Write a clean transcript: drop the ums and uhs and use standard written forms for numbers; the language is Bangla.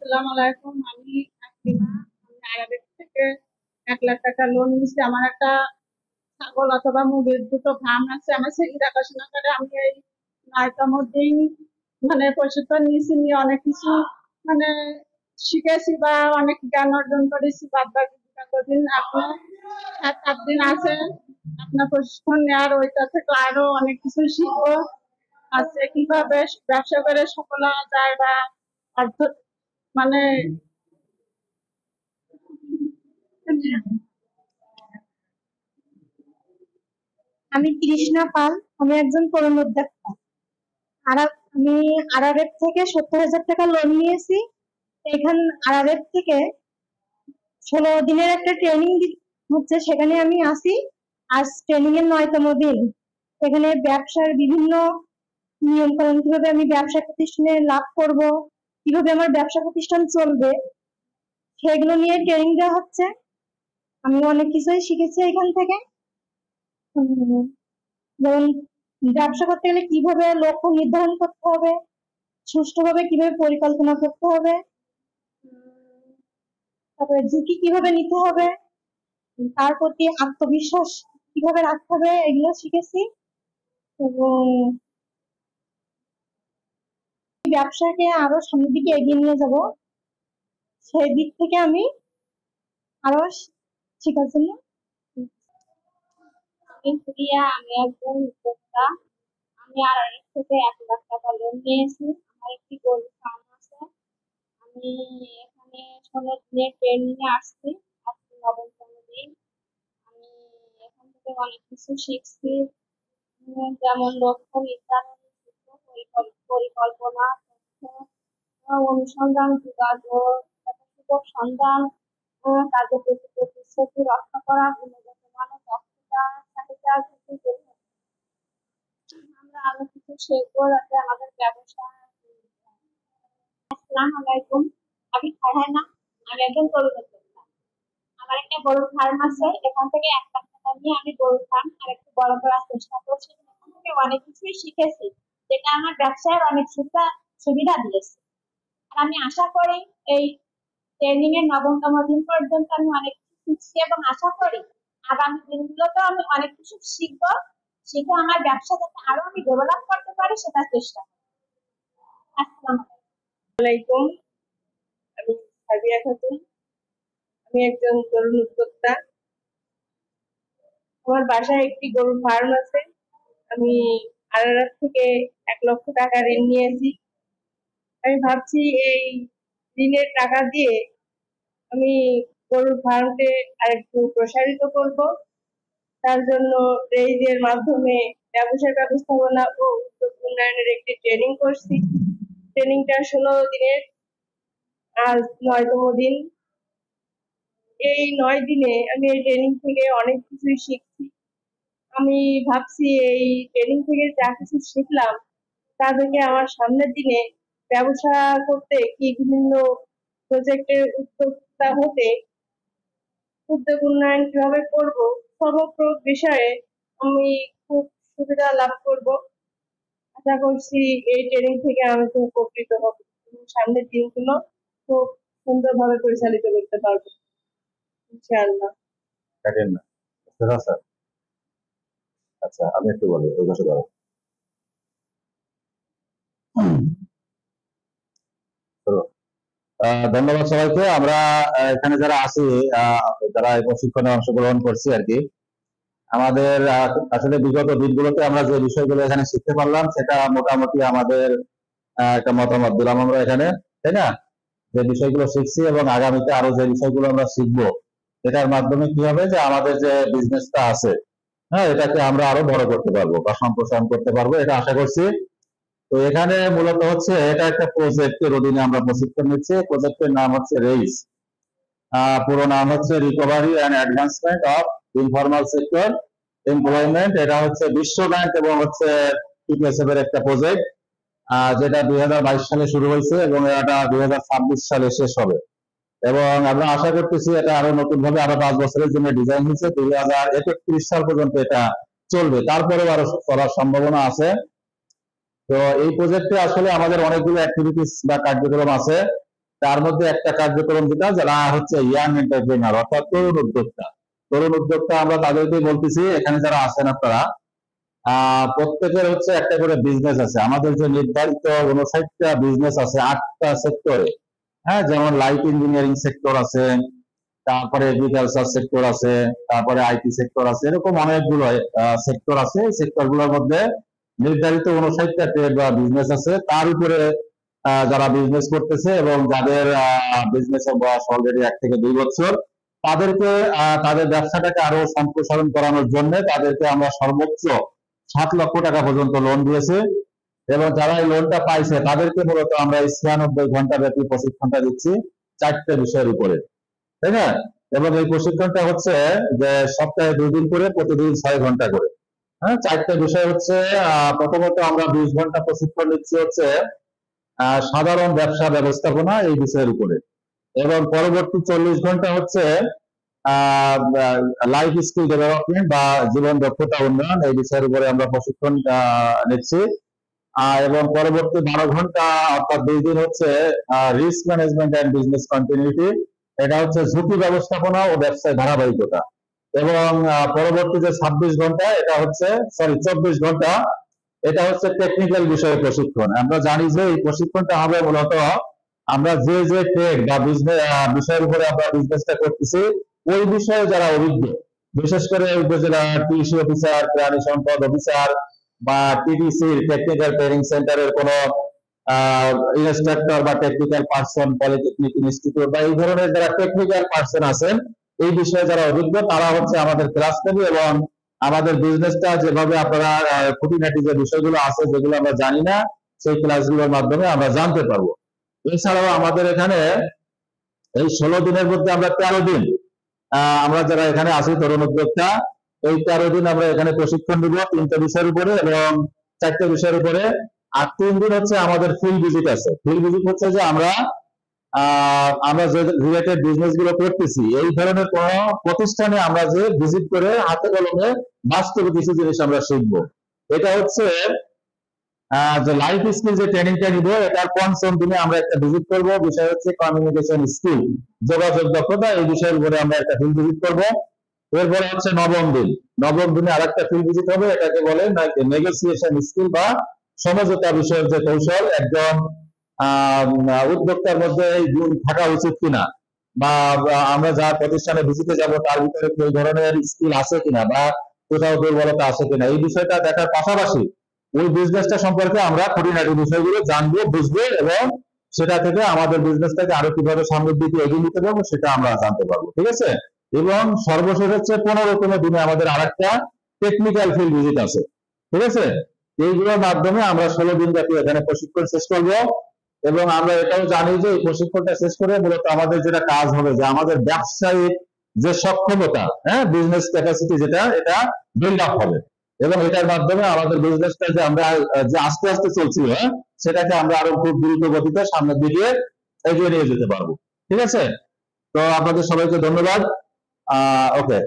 আসসালামু আলাইকুম। আমি তাসলিমা। আমি আরাবিক থেকে 1 লাখ টাকা লোন নিচ্ছি। আমার একটা ছাগল অথবা মুরগির দুটো ফার্ম আছে। আমার ছেলে দেখাশোনা করে। আমি এই 9তম দিন মানে প্রশিক্ষণ নিয়েছি, নিয়ে অনেক কিছু মানে শিখেছি বা অনেক জ্ঞান অর্জন করেছি। বাদ বাকি দিন আপনার 7-8 দিন আছে আপনার প্রশিক্ষণ নেওয়ার, ওইটা থেকে আরো অনেক কিছু শিখবো। আছে কিভাবে ব্যবসা করে সফল হওয়া যায় বা অর্থ মানে আমি কৃষ্ণা পাল। আমি একজন তরুণ উদ্যোক্তা। আমি আরআরএফ থেকে 70,000 টাকা লোন নিয়েছি। এখান আরআরএফ থেকে 16 দিনের একটা ট্রেনিং হচ্ছে, সেখানে আমি আসি। আজ ট্রেনিং এর 9তম দিন। এখানে ব্যবসার বিভিন্ন নিয়ম কানুন, কিভাবে আমি ব্যবসা প্রতিষ্ঠানে লাভ করব, কিভাবে আমার ব্যবসা প্রতিষ্ঠান চলবে, সেগুলো নিয়ে ট্রেনিং দেওয়া হচ্ছে। আমি অনেক কিছুই শিখেছি এখান থেকে। যেমন ব্যবসা করতে গেলে কিভাবে লক্ষ্য নির্ধারণ করতে হবে, সুষ্ঠুভাবে কিভাবে পরিকল্পনা করতে হবে, তারপরে ঝুঁকি কিভাবে নিতে হবে, তার প্রতি আত্মবিশ্বাস কিভাবে রাখতে হবে, এগুলো শিখেছি। এবং ব্যবসাকে আরো সামনের দিকে এগিয়ে নিয়ে যাব, সেই দিক থেকে আমি আরো শেখার জন্য। আমি প্রিয়া, আমি একজন উদ্যোক্তা। আমি আরআরএফ থেকে 1 লাখ টাকা লোন নিয়েছি। আমার একটি গরুর ফার্ম আছে। আমি এখানে 16 দিনের ট্রেনিং এ আসছি। আজকে 9তম দিন। আমি এখান থেকে অনেক কিছু শিখছি। যেমন লক্ষ্য নির্ধারণ, পরিকল্পনা, তথ্য অনুসন্ধান, যোগাযোগ, সুযোগ সন্ধান, কার্যপ্রতি প্রতিশ্রুতি রক্ষা করা, গুণগত মানের দক্ষতা, চাহিদা ভিত্তিক। আমরা আরো কিছু শিখবো যাতে আমাদের ব্যবসা। আসসালামু আলাইকুম। আমি ফারহানা। আমি একজন গরু উদ্যোক্তা। আমার একটা গরুর ফার্ম আছে। এখান থেকে 1 লাখ টাকা নিয়ে আমি গরুর ফার্ম আর একটু বড় করার চেষ্টা করছি। এখান থেকে অনেক কিছুই শিখেছি, যেটা আমার ব্যবসায় অনেক সুবিধা দিয়েছে। আর আমি আশা করি এই ট্রেনিং এর 9তম দিন পর্যন্ত আমি অনেক কিছু শিখছি এবং আশা করি আগামী দিনগুলোতে আমি অনেক কিছু শিখবো। শিখে আমার ব্যবসা যাতে আরো আমি ডেভেলপ করতে পারি সেটা চেষ্টা করব। আসসালামু আলাইকুম। আমি সাবিয়া খাতুন। আমি একজন তরুণ উদ্যোক্তা। আমার বাসায় একটি গরুর ফার্ম আছে। আমি আরআরএফ থেকে 1 লক্ষ টাকা ঋণ নিয়েছি। আমি ভাবছি এই ঋণের টাকা দিয়ে আমি গরুর ফার্মকে আরেকটু প্রসারিত করব। তার জন্য রেইজের মাধ্যমে ব্যবসার ব্যবস্থাপনা ও উদ্যোগ উন্নয়নের একটি ট্রেনিং করছি। ট্রেনিংটা 16 দিনের, আজ 9তম দিন। এই 9 দিনে আমি এই ট্রেনিং থেকে অনেক কিছুই শিখছি। আমি ভাবছি এই ট্রেনিং থেকে যা কিছু শিখলাম তা থেকে আমার সামনের দিনে ব্যবসা করতে কি বিভিন্ন প্রজেক্টের উদ্যোক্তা হতে, উদ্যোগ উন্নয়ন কিভাবে করব, সমগ্র বিষয়ে আমি খুব সুবিধা লাভ করব। আশা করছি এই ট্রেনিং থেকে আমি খুব উপকৃত হব এবং সামনের দিনগুলো খুব সুন্দরভাবে পরিচালিত করতে পারবো ইনশাআল্লাহ। কাটেন না, বুঝতে স্যার। আচ্ছা, আমি একটু বলি ওই পাশে দাঁড়াও। ধন্যবাদ সবাইকে। আমরা এখানে যারা আছি, যারা এই প্রশিক্ষণে অংশগ্রহণ করছি আর কি, আমাদের আসলে বিগত দিনগুলোতে আমরা যে বিষয়গুলো এখানে শিখতে পারলাম সেটা মোটামুটি আমাদের একটা মতামত দিলাম আমরা এখানে, তাই না? যে বিষয়গুলো শিখছি এবং আগামীতে আরো যে বিষয়গুলো আমরা শিখবো, এটার মাধ্যমে কি হবে যে আমাদের যে বিজনেসটা আছে, হ্যাঁ, এটাকে আমরা আরো বড় করতে পারবো বা সম্প্রসারণ করতে পারবো, এটা আশা করছি। তো এখানে মূলত হচ্ছে এটা একটা প্রজেক্টের অধীনে আমরা প্রশিক্ষণ নিচ্ছি। প্রজেক্টের নাম হচ্ছে রেইজ, পুরো নাম হচ্ছে recovery and advancement of informal sector employment. এটা হচ্ছে বিশ্ব ব্যাংক এবং হচ্ছে টিপিএসএফ এর একটা প্রজেক্ট, যেটা 2022 সালে শুরু হয়েছে এবং এটা 2026 সালে শেষ হবে। এবং আমরা আশা করতেছি এটা আরো নতুন ভাবে আরো 5 বছরের জন্য ডিজাইন হয়েছে। 2031 সাল পর্যন্ত এটা চলবে, তারপরেও আরো চলার সম্ভাবনা আছে। তো এই প্রজেক্টে আসলে আমাদের অনেকগুলো অ্যাক্টিভিটিস বা কার্যক্রম আছে। তার মধ্যে একটা কার্যক্রম যেটা, যারা হচ্ছে ইয়াং এন্টারপ্রেনার অর্থাৎ তরুণ উদ্যোক্তা। তরুণ উদ্যোক্তা আমরা তাদেরকেই বলতেছি, এখানে যারা আছেন আপনারা প্রত্যেকের হচ্ছে একটা করে বিজনেস আছে। আমাদের যে নির্ধারিত 59টা বিজনেস আছে 8টা সেক্টরে, হ্যাঁ, যেমন লাইট ইঞ্জিনিয়ারিং সেক্টর আছে, তারপরে এগ্রিকালচার সেক্টর আছে, তারপরে আইটি সেক্টর আছে, এরকম অনেকগুলো সেক্টর আছে। এই সেক্টর গুলোর মধ্যে নির্ধারিত 59টা ট্রেড বা বিজনেস আছে। তার উপরে যারা বিজনেস করতেছে এবং যাদের বিজনেসের বয়স অলরেডি 1 থেকে 2 বছর, তাদেরকে তাদের ব্যবসাটাকে আরো সম্প্রসারণ করানোর জন্য তাদেরকে আমরা সর্বোচ্চ 7 লক্ষ টাকা পর্যন্ত লোন দিয়েছে। এবং যারা এই লোনটা পাইছে তাদেরকে মূলত আমরা 96 ঘন্টা ব্যাপী প্রশিক্ষণটা দিচ্ছি 4টে বিষয়ের উপরে, তাই না? এবং এই প্রশিক্ষণটা হচ্ছে যে সপ্তাহে 2 দিন করে, প্রতিদিন 6 ঘন্টা করে। হ্যাঁ, 4টে বিষয় হচ্ছে, প্রথমত আমরা 20 ঘন্টা প্রশিক্ষণ দিচ্ছি হচ্ছে সাধারণ ব্যবসা ব্যবস্থাপনা এই বিষয়ের উপরে, এবং পরবর্তী 40 ঘন্টা হচ্ছে লাইফ স্কিল ডেভেলপমেন্ট বা জীবন দক্ষতা উন্নয়ন এই বিষয়ের উপরে আমরা প্রশিক্ষণ নিচ্ছি। এবং পরবর্তী 12 ঘন্টা অর্থাৎ 2 দিন হচ্ছে risk management and business continuity, এটা হচ্ছে ঝুঁকি ব্যবস্থাপনা ও ব্যবসায় ধারাবাহিকতা। এবং পরবর্তী যে 26 ঘন্টা এটা হচ্ছে 24 ঘন্টা এটা হচ্ছে টেকনিক্যাল বিষয়ে প্রশিক্ষণ। আমরা জানি যে এই প্রশিক্ষণটা হবে মূলত আমরা যে যে ট্রেড বা বিজনেস বিষয়ের উপরে আমরা বিজনেসটা করতেছি ওই বিষয়ে যারা অভিজ্ঞ, বিশেষ করে উপজেলা কৃষি অফিসার, প্রাণী সম্পদ অফিসার বা টিটিসি টেকনিক্যাল ট্রেনিং সেন্টারের কোন ইনস্ট্রাক্টর বা টেকনিক্যাল পার্সন, পলিটেকনিক ইনস্টিটিউট বা এই ধরনের যারা টেকনিক্যাল পার্সন আছেন এই বিষয়ে যারা অভিজ্ঞ, তারা হচ্ছে আমাদের ক্লাস নেবে এবং আমাদের বিজনেসটা যেভাবে আপনারা খুঁটিনাটি যে বিষয়গুলো আছে যেগুলো আমরা জানি না সেই ক্লাসগুলোর মাধ্যমে আমরা জানতে পারবো। এছাড়াও আমাদের এখানে এই 16 দিনের মধ্যে আমরা 13 দিন আমরা যারা এখানে আছি তরুণ উদ্যোক্তা, এই 13 দিন আমরা এখানে প্রশিক্ষণ দিব 3টে বিষয়ের উপরে এবং 4টে বিষয়ের উপরে। আর 3 দিন হচ্ছে আমাদের ফিল্ড ভিজিট আছে। ফিল্ড ভিজিট হচ্ছে যে আমরা যে রিলেটেড বিজনেস গুলো করতেছি এই ধরনের কোন প্রতিষ্ঠানে আমরা যে ভিজিট করে হাতে কলমে বাস্তবে কিছু জিনিস আমরা শিখবো। এটা হচ্ছে যে লাইফ স্কিল যে ট্রেনিংটা নিব এটার 5ম দিনে আমরা একটা ভিজিট করব। বিষয় হচ্ছে কমিউনিকেশন স্কিল, যোগাযোগ দক্ষতা, এই বিষয়ের উপরে আমরা একটা ফিল্ড ভিজিট করব। এরপরে হচ্ছে 9ম দিন, 9ম দিনে আরেকটা ফিল্ড ভিজিট হবে, এটাকে বলে নেগোসিয়েশন স্কিল বা সমঝোতা বিষয়ের যে কৌশল। একজন উদ্যোক্তার মধ্যে এই গুণ থাকা উচিত কিনা, বা আমরা যা প্রতিষ্ঠানে ভিজিটে যাব তার ভিতরে এই ধরনের স্কিল আছে কিনা বা কোথাও দুর্বলতা আছে কিনা, এই বিষয়টা দেখার পাশাপাশি ওই বিজনেসটা সম্পর্কে আমরা খুঁটিনাটি বিষয়গুলো জানবো, বুঝবো এবং সেটা থেকে আমাদের বিজনেসটাকে আরো কিভাবে সামনের দিকে এগিয়ে নিতে পারবো সেটা আমরা জানতে পারবো, ঠিক আছে? এবং সর্বশেষ হচ্ছে 15তম দিনে আমাদের আরেকটা টেকনিক্যাল ফিল্ড ভিজিট আছে, ঠিক আছে? এইগুলোর মাধ্যমে আমরা 16 দিন ব্যাপী এখানে প্রশিক্ষণ শেষ করবো। এবং আমরা এটাও জানি যে এই প্রশিক্ষণটা শেষ করে মূলত আমাদের যেটা কাজ হবে যে আমাদের ব্যবসায়িক যে সক্ষমতা, হ্যাঁ, বিজনেস ক্যাপাসিটি যেটা, এটা বিল্ড আপ হবে এবং এটার মাধ্যমে আমাদের বিজনেসটা যে আমরা যে আস্তে আস্তে চলছিল সেটাকে আমরা আরো খুব দ্রুত গতিতে সামনের দিকে এগিয়ে নিয়ে যেতে পারবো, ঠিক আছে? তো আপনাদের সবাইকে ধন্যবাদ। ওকে।